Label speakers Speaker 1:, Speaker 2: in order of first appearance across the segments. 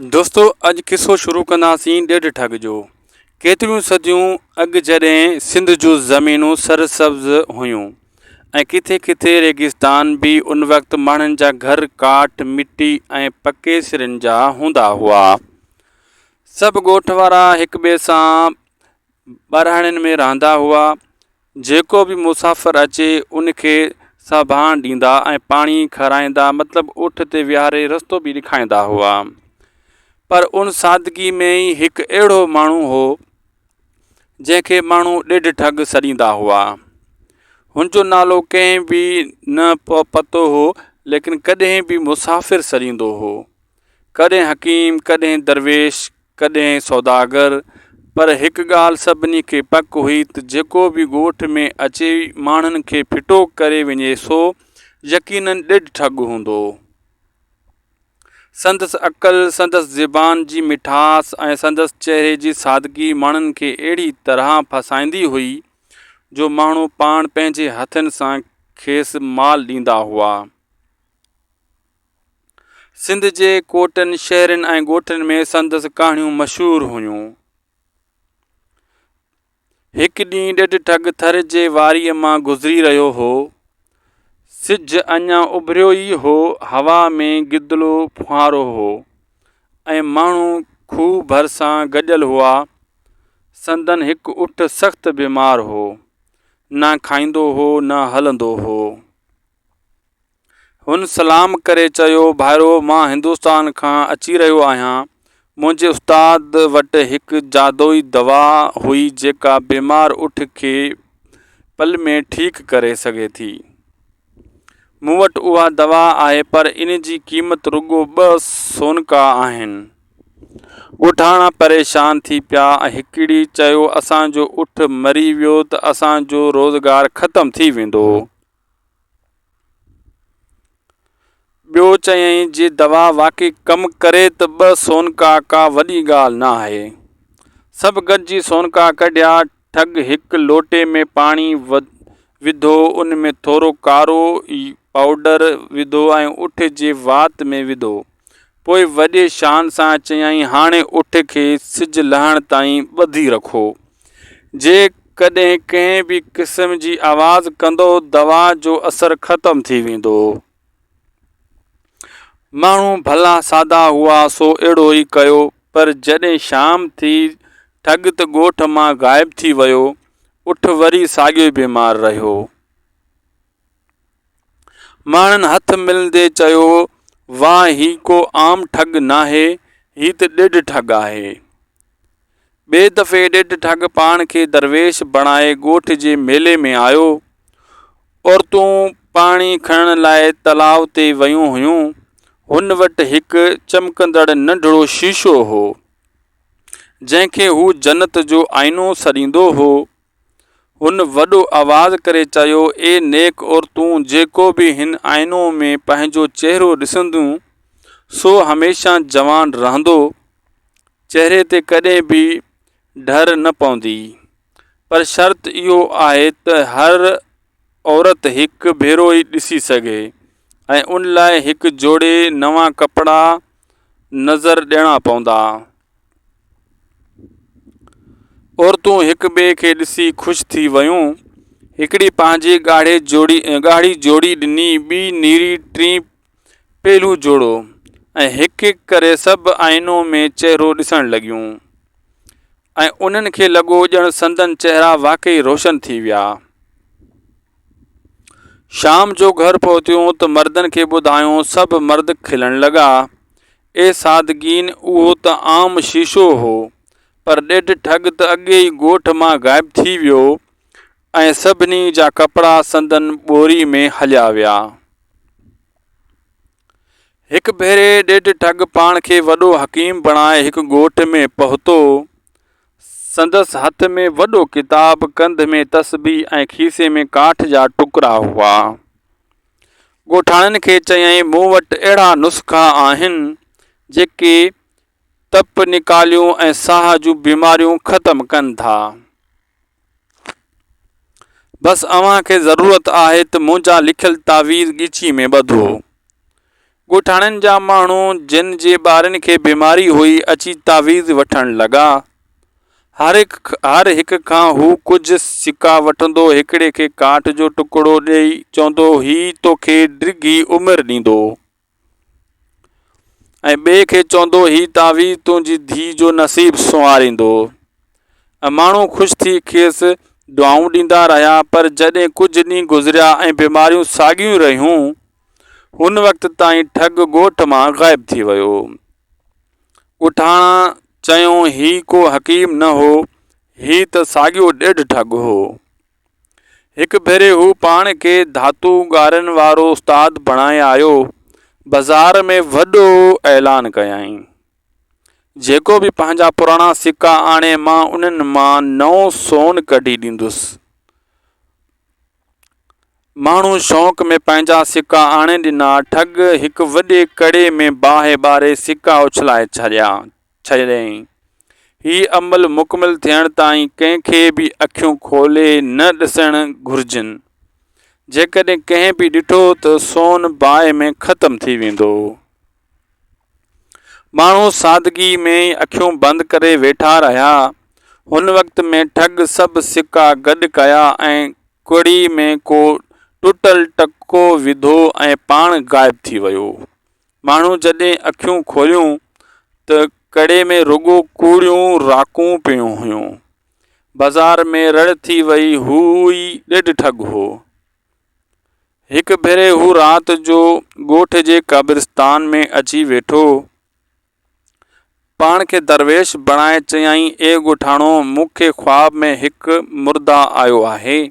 Speaker 1: दोस्तो अॼु किसो शुरू कंदासीं ॾेढ ठग जो। केतिरियूं सदियूं अॻु जॾहिं सिंध जूं ज़मीनूं सरसब्ज़ हुयूं ऐं किथे किथे रेगिस्तान बि, उन वक़्तु माण्हुनि जा घर काठ, मिटी ऐं पके सिरनि जा हूंदा हुआ। सभु ॻोठ वारा हिक ॿिए सां ॿारहाड़ियुनि में रहंदा हुआ। जेको बि मुसाफ़िर अचे उनखे साभाण ॾींदा ऐं पाणी खाराईंदा, मतिलबु उठ ते विहारे रस्तो बि ॾेखारींदा हुआ। पर उन सादगी में ई हिकु अहिड़ो माण्हू हो जंहिंखे माण्हू ॾेढ ठग सॾींदा हुआ। हुनजो नालो कंहिं बि न पतो हो, लेकिन कॾहिं बि मुसाफ़िर सॾींदो हो। कॾहिं हकीम, कॾहिं दरवेश, कॾहिं सौदागर। पर हिकु ॻाल्हि सभिनी खे पक हुई त जेको बि ॻोठ में अचे माण्हुनि खे फिटो करे वञे सो यकीनन ॾेढ ठग हूंदो। संदसि अक़ल, संदसि ज़बान जी मिठास ऐं संदसि चहिरे जी सादगी माण्हुनि खे अहिड़ी तरह फसाईंदी हुई जो माण्हू पाण पंहिंजे हथनि सां खेसि माल ॾींदा हुआ। सिंध जे कोटनि, शहरनि ऐं ॻोठनि में संदसि कहाणियूं मशहूरु हुयूं। हिकु ॾींहुं ॾेढ ठग थर जे वारीअ मां गुज़री रहियो हो। सिज अञा उभरियो ई हो, हवा में गिदलो फुहारो हो ऐं माण्हू खूह भरिसां गॾियल हुआ। संदन हिकु उठ सख़्तु बीमार हो, न खाईंदो हो न हलंदो हो। हुन सलाम करे चयो, भाइरो, मां हिंदुस्तान खां अची रहियो आहियां। मुंहिंजे उस्ताद वटि हिकु जादोई दवा हुई जेका बीमार उठ खे पल में ठीकु करे सघे थी। मूं वटि उहा दवा आहे, पर इन जी क़ीमत रुॻो 2 सोनका आहिनि। ॻोठाणा परेशान थी पिया ऐं हिकिड़ी चयो, असांजो उठ मरी वियो त असांजो रोज़गार ख़तमु थी वेंदो। ॿियो चयईं, जे दवा वाक़ई कमु करे त 2 सोनका का वॾी ॻाल्हि न आहे। सभु गॾिजी सोनका कढिया। ठग हिकु लोटे में पाणी विधो, उन में थोरो कारो पाउडर विधो ऐं उठ जे वात में विधो। पोइ वॾे शान सां चयईं, हाणे उठ खे सिज लहण ताईं ॿधी रखो। जे कॾहिं कंहिं बि क़िस्म जी आवाज़ कंदो, दवा जो असरु ख़तमु थी वेंदो। माण्हू भला सादा हुआ सो अहिड़ो ई कयो, पर जॾहिं शाम थी ठग त ॻोठ मां ग़ाइब थी वियो। उठ वरी साॻियो बीमार रहियो। माण्हुनि हथ मिलंदे चयो, वाह, ही को आम ठग नाहे, ही त ॾेढ ठग आहे। ॿिए दफ़े ॾेढ ठग पाण खे दरवेश बणाए ॻोठ जे मेले में आयो। औरतूं पाणी खणण लाइ तलाउ ते वयूं हुयूं। हुन वटि हिकु चमकंदड़ नंढिड़ो शीशो हो जंहिंखे हू जन्नत जो आईनो सॾींदो हो। हुन वॾो आवाज़ करे चयो, ए नेक औरतूं, जेको बि हिन आईनो में पंहिंजो चहिरो ॾिसंदियूं सो हमेशह जवान रहंदो। चहिरे ते कॾहिं बि ढर न पवंदी, पर शर्त इहो आहे त हर औरत हिकु भेरो ई ॾिसी सघे ऐं उन लाइ हिकु जोड़े नवां कपिड़ा नज़र ॾियणा पवंदा। औरतूं हिक ॿिए खे ॾिसी ख़ुशि थी वयूं। हिकिड़ी पंहिंजी ॻाढ़ी जोड़ी ॾिनी, ॿी नीरी, टीं पेलू जोड़ो ऐं हिकु हिकु करे सभु आईनो में चहिरो ॾिसण लॻियूं ऐं उन्हनि खे लॻो ॼण संदन चहिरा वाक़ई रोशन थी विया। शाम जो घर पहुतियूं त मर्दनि खे ॿुधायूं। सभु मर्द खिलण लॻा। ए सादगीन, उहो त आम शीशो हो, पर ॾेढ ठग त अॻे ई ॻोठ मां ग़ाइब थी वियो ऐं सभिनी जा कपिड़ा संदन ॿोरी में हलिया विया। हिकु भेरे ॾेढ ठग पाण खे वॾो हकीम बणाए हिकु ॻोठ में पहुतो। संदसि हथ में वॾो किताब, कंध में तस्बीह ऐं खीसे में काठ जा टुकड़ा हुआ। ॻोठाणनि खे चयईं, मूं वटि अहिड़ा नुस्ख़ा आहिनि जेके तप निकालियूं ऐं साह जूं बीमारियूं ख़तमु कनि था। बसि अव्हां खे ज़रूरत आहे त मुंहिंजा लिखियल तावीज़ ॻीची में ॿधो। ॻोठाणनि जा माण्हू जिन जे ॿारनि खे बीमारी हुई अची तावीज़ वठण लॻा। हर हिक खां हू कुझु सिका वठंदो, हिकिड़े खे काठ जो टुकड़ो ॾेई चवंदो हीउ तोखे डिघी उमिरि ॾींदो, ऐं ॿिए खे चवंदो हीउ तावीज़ तुंहिंजी धीउ जो नसीब संवारींदो। माण्हू ख़ुशि थी खेसि दुआऊं ॾींदा रहिया, पर जॾहिं कुझु ॾींहं गुज़रिया ऐं बीमारियूं साॻियूं रहियूं, हुन वक़्त ताईं ठग ॻोठ मां ग़ाइब थी वियो। ॻोठाणा चयूं हीउ को हकीम न हो, हीउ त साॻियो ॾेढ ठग हो। हिकु भेरे हू पाण खे धातू ॻारनि वारो उस्ताद बणाए आयो। बाज़ार में वॾो ऐलान कयईं, जेको बि पंहिंजा पुराणा सिक्का आणे मां उन्हनि मां नओं सोन कढी ॾींदुसि। माण्हू शौक़ में पंहिंजा सिक्का आणे ॾिना। ठग हिकु वॾे कड़े में बाहि ॿारे सिक्का उछलाए छॾियईं। हीउ अमल मुकमिल थियण ताईं कंहिंखे बि अखियूं खोले न ॾिसणु घुरिजनि। जेकॾहिं कंहिं बि ॾिठो त सोन बाहि में ख़तमु थी वेंदो। माण्हू सादगी में अखियूं बंदि करे वेठा रहिया। हुन वक़्त में ठग सभु सिक्का गॾु कया ऐं कड़ी में को टुटल टको विधो ऐं पाण ग़ाइब थी वियो। माण्हू जॾहिं अखियूं खोलियूं त कड़े में रुॻो कूड़ियूं राकूं पियूं हुयूं। बाज़ार में रड़ थी वई, हू ई ॾेढ ठग हो। हिकु भेरे हू राति जो ॻोठ जे क़ब्रिस्तान में अची वेठो। पाण खे दरवेश बणाए चयाईं, ए ॻोठाणो, मूंखे ख्वाब में हिकु मुर्दा आयो आहे।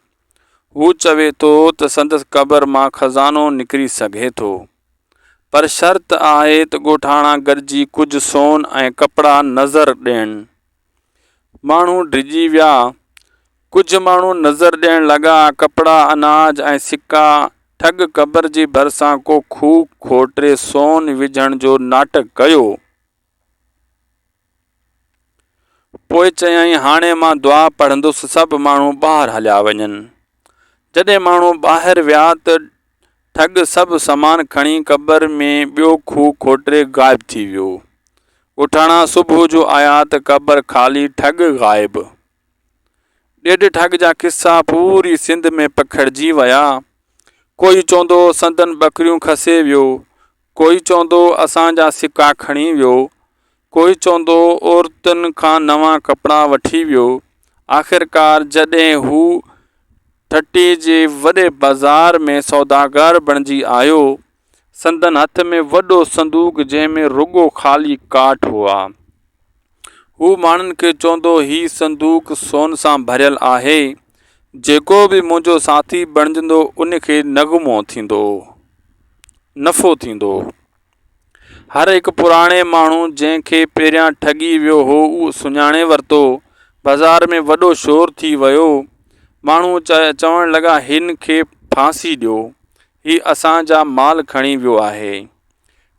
Speaker 1: हू चवे थो त संदसि क़बर मां खज़ानो निकिरी सघे थो, पर शर्त आहे त ॻोठाणा गॾिजी कुझु सोन ऐं कपिड़ा नज़र ॾियनि। माण्हू डिॼी विया। कुझु माण्हू नज़र ॾियण लॻा, कपिड़ा, अनाज ऐं सिक्का। ठग क़बर जे भरिसां को खूह खोटे सोन विझण जो नाटक कयो। पोइ चयाईं, हाणे मां दुआ पढ़ंदुसि, सभु माण्हू ॿाहिरि हलिया वञनि। जॾहिं माण्हू ॿाहिरि विया त ठग सभु सामान खणी क़बर में ॿियो खूह खोटे ग़ाइब थी वियो। ॻोठाणा सुबुह जो आया त क़बर ख़ाली, ठग ग़ाइब। ॾेढ ठग जा किस्सा पूरी सिंध में पखिड़िजी विया। कोई चवंदो संदन ॿकरियूं खसे वियो, कोई चवंदो असांजा सिक्का खणी वियो, कोई चवंदो औरतुनि खां नवां कपिड़ा वठी वियो। आख़िरकार जॾहिं हू ठटी जे वॾे बाज़ार में सौदागर बणिजी आयो, संदन हथ में वॾो संदूक जंहिंमें रुॻो ख़ाली काठ हुआ। हू माण्हुनि खे चवंदो, हीउ संदूक सोन सां भरियल आहे। जेको बि मुंहिंजो साथी बणिजंदो उनखे नग़मो थींदो, नफ़ो थींदो। हर हिकु पुराणे माण्हू जंहिंखे पहिरियां ठगी वियो हो, उहो सुञाणे वरितो। बाज़ार में वॾो शोर थी वियो। माण्हू चवण लॻा, हिन खे फांसी ॾियो, हीउ असांजा माल खणी वियो आहे।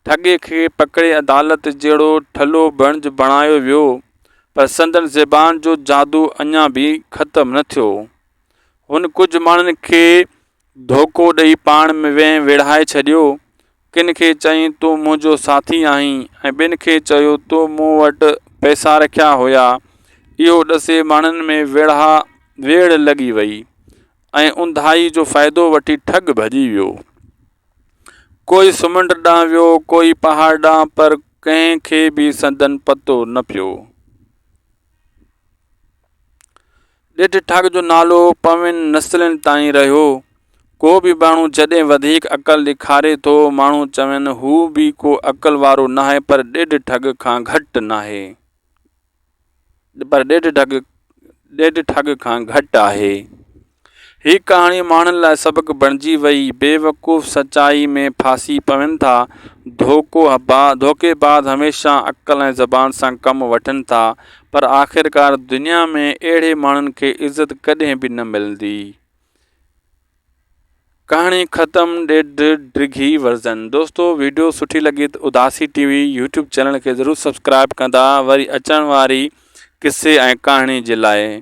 Speaker 1: ठगे खे पकिड़े अदालत जहिड़ो ठलो बणायो वियो, पर संदन ज़बान जो जादू अञा बि ख़तमु न थियो। हुन कुझु माण्हुनि खे धोखो ॾेई पाण में विढ़ाए छॾियो। किन खे चयईं, तूं मुंहिंजो साथी आहीं, ऐं ॿिनि खे चयो, तूं मूं वटि पैसा रखिया हुया। इहो ॾसे माण्हुनि में वेड़ लॻी वई ऐं ऊंधाई जो फ़ाइदो वठी ठग भॼी वियो। कोई समुंड ॾांहुं वियो, कोई पहाड़ ॾांहुं, पर कंहिंखे बि संदन पतो न पियो। ॾेढ ठग जो नालो पविनि नसलनि ताईं रहियो। को बि माण्हू जॾहिं वधीक अक़ल ॾेखारे थो, माण्हू चवनि हू बि को अक़ल वारो नाहे, पर ॾेढ ठग खां घटि नाहे, ॾेढ ठग खां घटि आहे। हीअ कहाणी माण्हुनि लाइ सबक़ बणिजी वई। बेवकूफ़ सचाई में फासी पवनि था। धोखेबाज़ हमेशह अक़ल ऐं ज़बान सां कमु वठनि था, पर आख़िरकार दुनिया में अहिड़े माण्हुनि खे इज़त कॾहिं बि न मिलंदी। कहाणी ख़तमु। ॾेढ डिघी वर्ज़न। दोस्तो, वीडियो सुठी लॻी त उदासी टीवी यूट्यूब चैनल खे ज़रूरु सब्सक्राइब कंदा। वरी अचण वारी किसे ऐं कहाणी जे लाइ